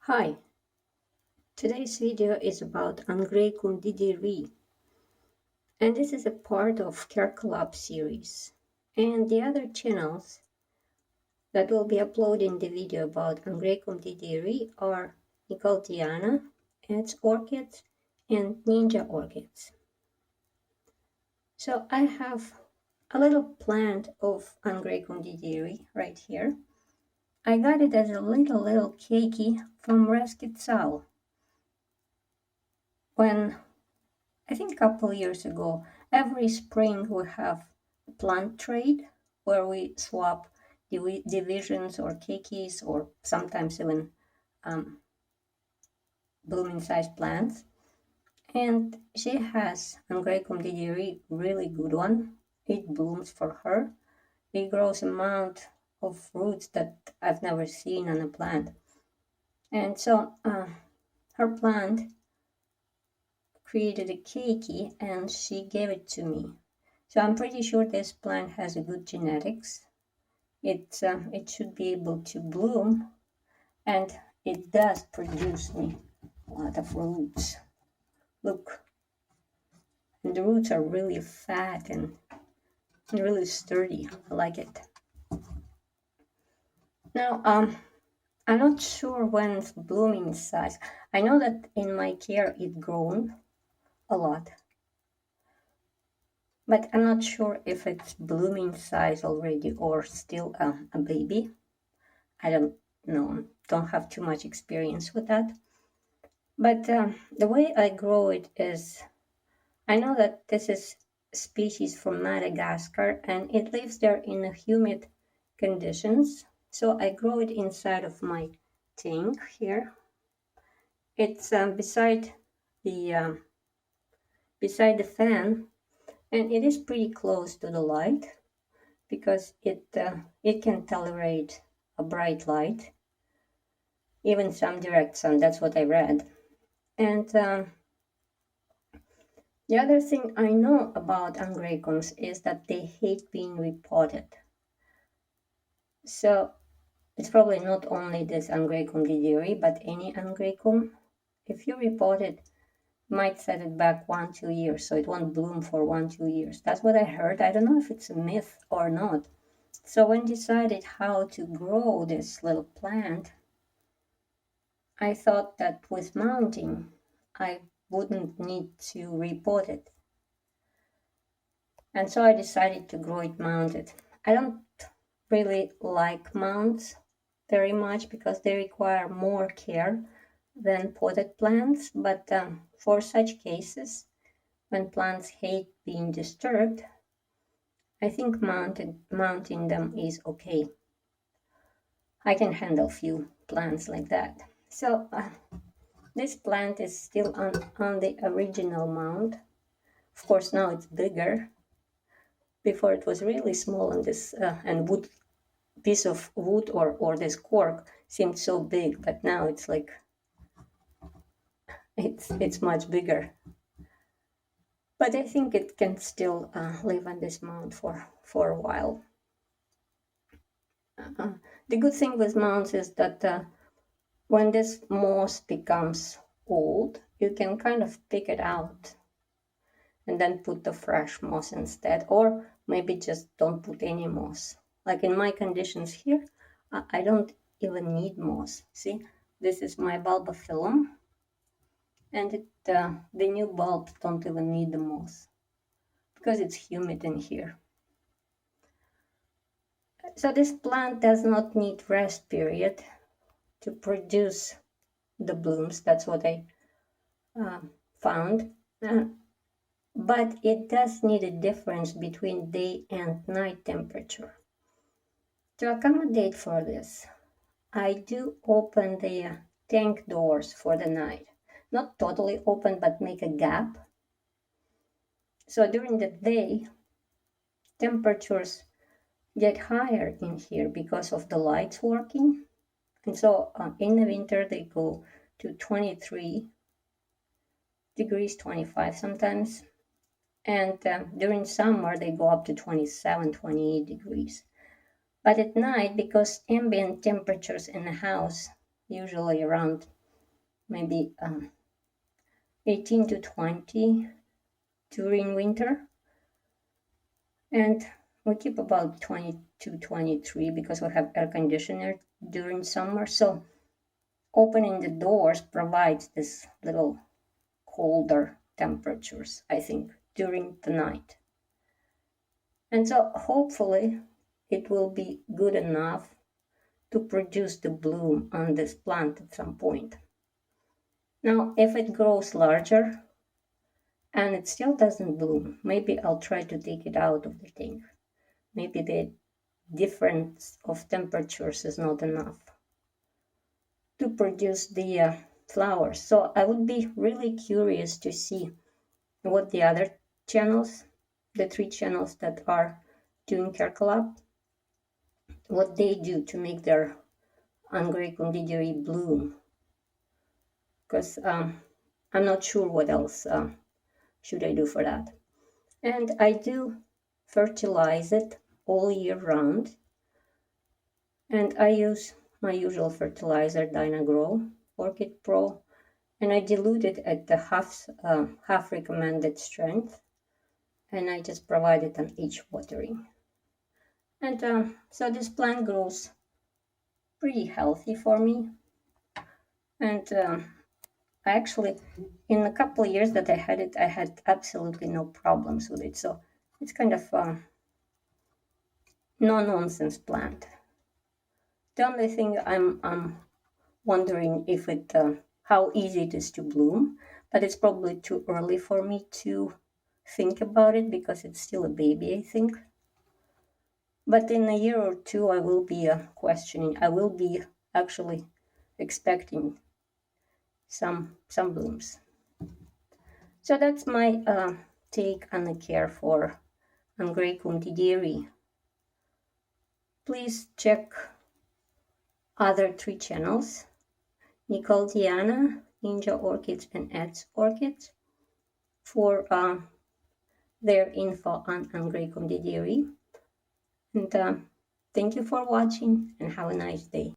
Hi, today's video is about Angraecum didierii, and this is a part of Care Collab series. And the other channels that will be uploading the video about Angraecum didierii are Diana, Ed's Orchids, and Ninja Orchids. So I have a little plant of Angraecum didierii right here. I got it as a little keiki from ResQuetzal. When I think a couple years ago, every spring we have a plant trade where we swap divisions or keikis or sometimes even blooming sized plants. And she has Angraecum didierii, really good one. It blooms for her. It grows a amount of roots that I've never seen on a plant. And so her plant created a keiki and she gave it to me. So I'm pretty sure this plant has a good genetics. It should be able to bloom, and it does produce me a lot of roots. Look, and the roots are really fat and really sturdy. I like it. Now, I'm not sure when it's blooming size. I know that in my care it grown a lot, but I'm not sure if it's blooming size already or still a baby. I don't know, don't have too much experience with that. But the way I grow it is, I know that this is a species from Madagascar and it lives there in humid conditions. So I grow it inside of my tank here. It's beside the fan, and it is pretty close to the light because it can tolerate a bright light, even some direct sun. That's what I read. And the other thing I know about Angraecums is that they hate being repotted. So it's probably not only this Angraecum didierii, but any Angraecum. If you repot it, might set it back 1-2 years, so it won't bloom for 1-2 years. That's what I heard. I don't know if it's a myth or not. So when decided how to grow this little plant, I thought that with mounting, I wouldn't need to repot it. And so I decided to grow it mounted. I don't really like mounts very much because they require more care than potted plants, but for such cases, when plants hate being disturbed, I think mounting them is okay. I can handle few plants like that. So this plant is still on the original mount. Of course, now it's bigger. Before it was really small, and this and wood piece of wood or this cork seemed so big, but now it's like it's much bigger. But I think it can still live on this mount for a while. The good thing with mounts is that when this moss becomes old, you can kind of pick it out and then put the fresh moss instead, or maybe just don't put any moss. Like in my conditions here, I don't even need moss. See, this is my bulbophyllum, and the new bulbs don't even need the moss because it's humid in here. So this plant does not need rest period to produce the blooms. That's what I found. But it does need a difference between day and night temperature. To accommodate for this, I do open the tank doors for the night. Not totally open, but make a gap. So during the day, temperatures get higher in here because of the lights working. And so in the winter, they go to 23 degrees, 25 sometimes. And during summer, they go up to 27, 28 degrees. But at night, because ambient temperatures in the house, usually around maybe 18 to 20 during winter, and we keep about 20 to 23 because we have air conditioner during summer. So opening the doors provides this little colder temperatures, I think, during the night. And so hopefully it will be good enough to produce the bloom on this plant at some point. Now, if it grows larger and it still doesn't bloom, maybe I'll try to take it out of the thing. Maybe the difference of temperatures is not enough to produce the flowers. So I would be really curious to see what the other channels, the 3 channels that are doing Kerkalab, what they do to make their Angraecum didierii bloom. Because I'm not sure what else should I do for that. And I do fertilize it all year round. And I use my usual fertilizer, Dynagrow, Orchid Pro, and I dilute it at the half recommended strength, and I just provide it on each watering. And so this plant grows pretty healthy for me. And I actually, in a couple of years that I had it, I had absolutely no problems with it. So it's kind of no-nonsense plant. The only thing I'm wondering if it how easy it is to bloom, but it's probably too early for me to think about it because it's still a baby, I think. But in a year or two, I will be questioning. I will be actually expecting some blooms. So that's my take on the care for Angraecum didierii. Please check other 3 channels: Nicole Diana, Ninja Orchids, and Ed's Orchids, for their info on Angraecum didierii. And thank you for watching, and have a nice day.